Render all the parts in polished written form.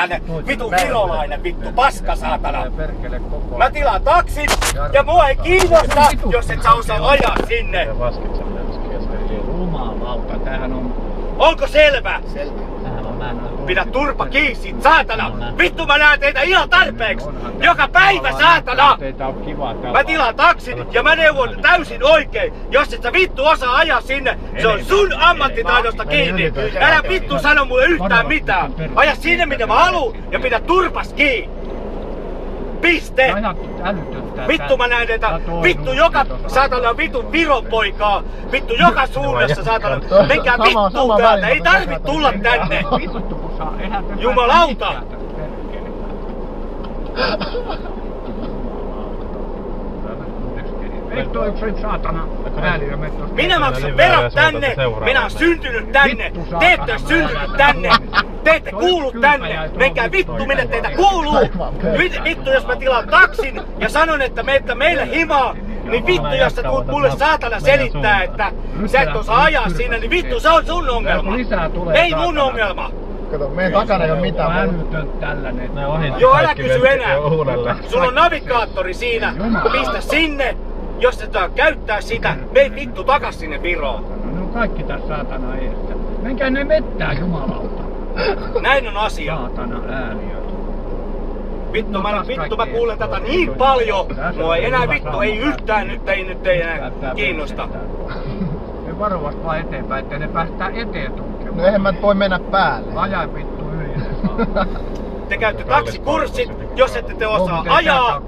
tänne vitu virolainen vittu paska saatana. Mä tilaan taksin ja mua ei kiinnosta, jos et sä osaa ajaa sinne. Jumalauta, tämähän on... Onko selvä? Selvä. Pidä turpa kiinni siitä, saatana! Vittu mä näen teitä ihan tarpeeksi! Joka päivä, saatana! Mä tilaan taksin ja mä neuvon täysin oikein! Jos et sä vittu osaa ajaa sinne, se on sun ammattitaidosta kiinni! Älä vittu sano mulle yhtään mitään! Aja sinne mitä mä haluun ja pidä turpas kiinni! Piste! Vittu mä näen teitä, vittu joka saatana vitun Viron poikaa, vittu joka suunnassa saatana, menkää vittuun täältä, ei tarvit tulla tänne! Jumalauta! Minä maksan verot tänne, minä oon syntynyt tänne, te ette oo syntynyt tänne, te ette kuulu tänne, menkää vittu minne teitä kuuluu! Vittu jos mä tilaan taksin ja sanon että menette meille himaa, niin vittu jos sä tulet mulle saatana selittää että sä et osaa ajaa siinä, niin vittu se on sun ongelma! Ei mun ongelma! Kato, meidän takana ei oo mitään. Joo, älä kysy enää! Sulla on navigaattori siinä, pistä sinne! Jos et saa käyttää sitä, mene vittu takas sinne Viroon. Ne on kaikki tässä saatana eessä. Menkää ne mettää, jumalauta. Näin on asia. Saatana ääniöt. Vittu mä kuulen tätä niin paljon. Mua ei enää vittu, ei yhtään nyt ei enää kiinnosta. Ne varovasti vaan eteenpäin, ettei ne päästään eteen tunkemaan. No eihän mä voi mennä päälle. Ajaa vittu yli. Te käytte taksikurssit, jos ette te osaa ajaa,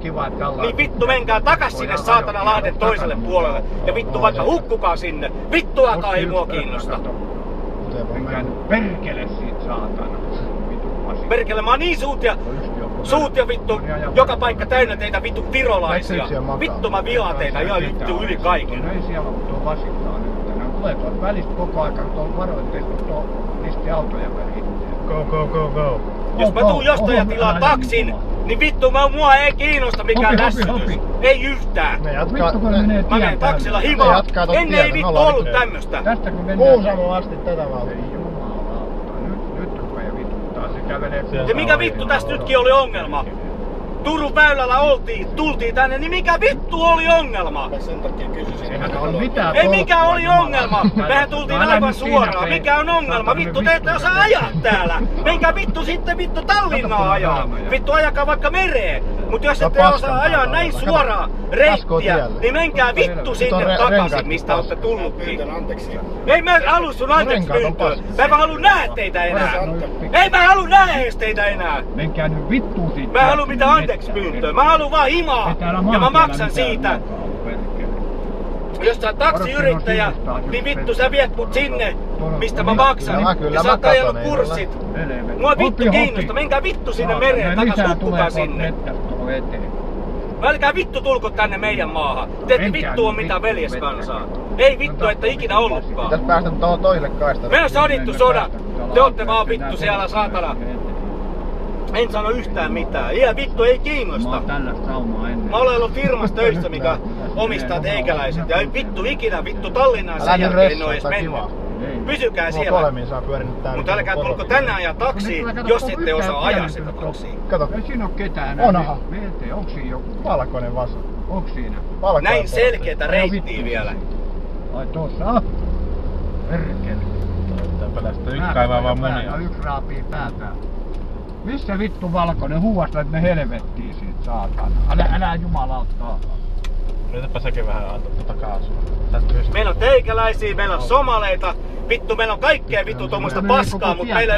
niin vittu menkää takas sinne saatana Lahden toiselle puolelle. Ja vittu vaikka hukkukaa sinne, vittuakaan ei mua kiinnosta. Menkää nyt perkele siitä saatana. Perkele, mä oon niin suutia vittu, joka paikka täynnä teitä vittu virolaisia. Vittu mä vihaan teitä ihan vittu yli kaiken. Ei siellä ole tuo vasittaa nyt. Ne tulee tuolta välistä koko ajan tuolla varoitteista tuolla listi autoja väliin. Go. Jos mä tuun jostain ja tilaan taksin, niin vittu mua ei kiinnosta mikään lässytys. Ei yhtään. Mä menen taksilla himaan. Ennen ei vittu ollut tämmöstä. Kuusamo asti tätä valtaa. Nyt rupeaa vituttaa. Se kävelee. Ja mikä vittu tästä nytkin oli ongelma? Turun väylällä tultiin tänne, niin mikä vittu oli ongelma? Sen takia kysyisin. Ei mikä oli ongelma? Mehän tultiin aivan suoraan. Mikä on ongelma? Vittu te ette osaa ajaa täällä. Menkää vittu sitten vittu Tallinnaan ajaa. Vittu ajakaa vaikka mereen. Mut jos ette osaa ajaa näin suoraan reittiä, niin menkää vittu sinne takaisin, mistä olette tullutkin. Ei mä halua sun anteeksi pyyntöä. Mä en halua nähdä teitä enää. Ei mä halua nähdä edes teitä enää. Menkää nyt vittuun siitä. Mä en halua mitään anteeksi pyyntöä. Mä haluan vaan himaa. Ja mä maksan siitä. Jos sä oot taksiyrittäjä, niin vittu sä viet mut sinne, mistä mä maksan. Ja sä oot ajanut kurssit. Mua vittu kiinnosta. Menkää vittu sinne mereen takas, hukkukaa sinne. Älkää vittu tulko tänne meidän maahan. Te ette vittu oo mitään veljeskansaa. Ei vittu ette ikinä ollutkaan. Pitäis päästä toiselle kaistalle. Me on sodittu sodat. Te ootte vaan vittu siellä saatana. En sano yhtään mitään. Ihan vittu ei kiinnosta. Mä olen ollut firmassa töissä, mikä omistaa teikäläiset. Ja ei vittu ikinä vittu Tallinnaan sen jälkeen en oo edes mennyt. Pysykää siellä. Mutta älkää tulko tänään ja taksiin, jos ette osaa ajaa sitä taksiin. Kato. Ei siinä oo ketään. Onhan. Onks siinä joku? Valkoinen vasa. Onks siinä? Näin selkeetä reittiä vielä. Ai tossa. Perkele. Yksi kaivaa vaan munia. Yksi raapii päätään. Missä vittu valkoinen huuasta, että ne helvettiin siitä saatana? Älä jumalauttaa. Yritäpä säkin vähän antaa tuota kaasua. Meillä on teikäläisiä, meillä on somaleita. Vittu, meillä on kaikkea vittu tommoista paskaa, mutta meillä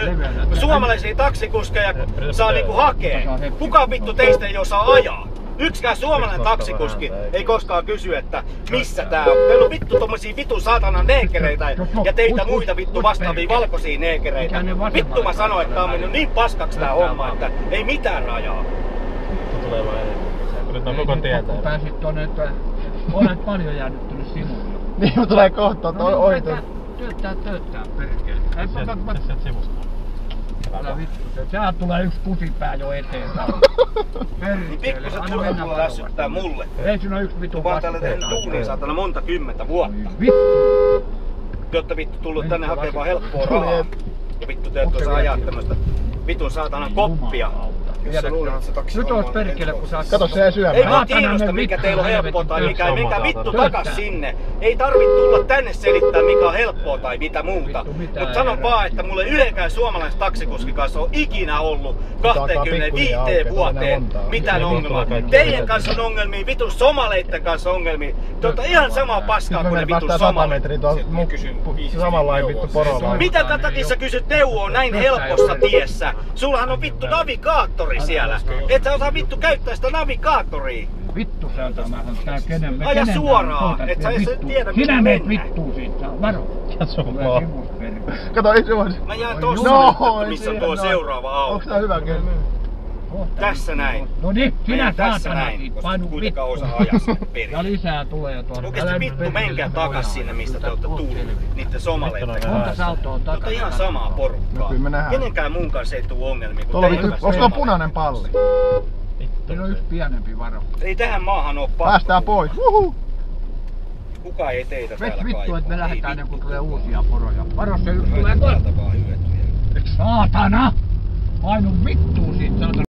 suomalaisia taksikuskeja saa niinku hakee. Kuka vittu teistä ei osaa ajaa? Yksikään suomalainen taksikuski ei koskaan kysy, että missä tää on. Teillä on vittu tommosia vitun saatanan neekereitä ja teitä muita vittu vastaavia valkoisia neekereitä. Vittu mä sanoin, että tää on mennyt niin paskaksi tää homma, että ei mitään rajaa. Vittu tulee vaan eteen. Nyt on koko tietä. Pääsit tonne, että olet paljon jäädyttynyt sivulle. Niin tulee kohta ohi. Tööttää perkele. Tässä sivusta. Älä vittu, sehän tulee yksi kusipää jo eteen. Niin pikkuset turha lässyttää mulle. Ei siinä yksi vittu vaan täällä tehnyt duunia saatana monta kymmentä vuotta. Vittu! Te ootte vittu tullut tänne hakemaan helppoa rahaa. Ja vittu te ette osaa ajaa tämmöstä vitun saatana koppia. Jos sä luulet, että se taksi Nyt homma ois on perkele, kun sä... Kato, se ei syömään. Ei mua Saatana, kiinnosta ne mikä vittu teillä on helppoa tai helvetin mikä työssä vittu omaa takas autoa. sinne. Ei tarvit tulla tänne selittää mikä on helppoa tai mitä muuta. Vittu, mitään Mut sanon eroa. vaan, että mulle yhdenkään suomalaisen taksikuskin kanssa on ikinä ollut 25 vuoteen mitään Ei ongelmaa. vittu, kaikki Teidän yritetään. kanssa on ongelmia, vitun somaleitten kanssa on ongelmia. Te ootte ihan samaa paskaa Sitten kuin me ne menee vitun päästään 100 somalit. metriä tuolla samalla vittu porolla. Mitä takia sä kysyt neuvoa näin helpossa tiessä? Sullahan on vittu navigaattori siellä. Et sä osaa vittu käyttää sitä navigaattoria. Vittu se on tämä, tää kenen me Aja kenen suoraan, soitat et sä vielä edes vittuun. tiedä, Sinä mihin meet mennään. vittuun siitä, saa varo. Ja sun Tulee vaan. sivusperkele. Kato, ei se voisi. Mä jään Oi tossa no, nyt, että ei missä on siinä tuo noin. seuraava auto. Onks tää hyvä kyllä? Kohta Tässä vittu. näin. No niin, sinä Mennään tässä saatana näin, siitä, koska painu kuitenkaan vittu. osaa ajaa sinne Ja perille. lisää tulee tuonne. Oikeesti Älä vittu perkele menkää se takas ojaa. sinne mistä te ootte Tuut tullut. selville. Niitten somaleitten Vittu, kanssa. Monta autoa on Te ootte takana. ihan samaa No porukkaa. kyllä me nähdään. Kenenkään muun kanssa ei tuu ongelmia Tuolla kuin on, teidän onks tuolla somaleitten. punainen palli? Siinä on yksi pienempi varo. Ei tähän maahan oo pakko. Päästään pois. Uhu. Kukaan ei teitä Ves täällä vittu, kaipaa. että me Ei lähdetään vittu. ennen kuin tulee uusia poroja. Varo se yksi tulee Haetaan täältä vaan hyötyjä. Saatana! Painu vittuun siitä saatana.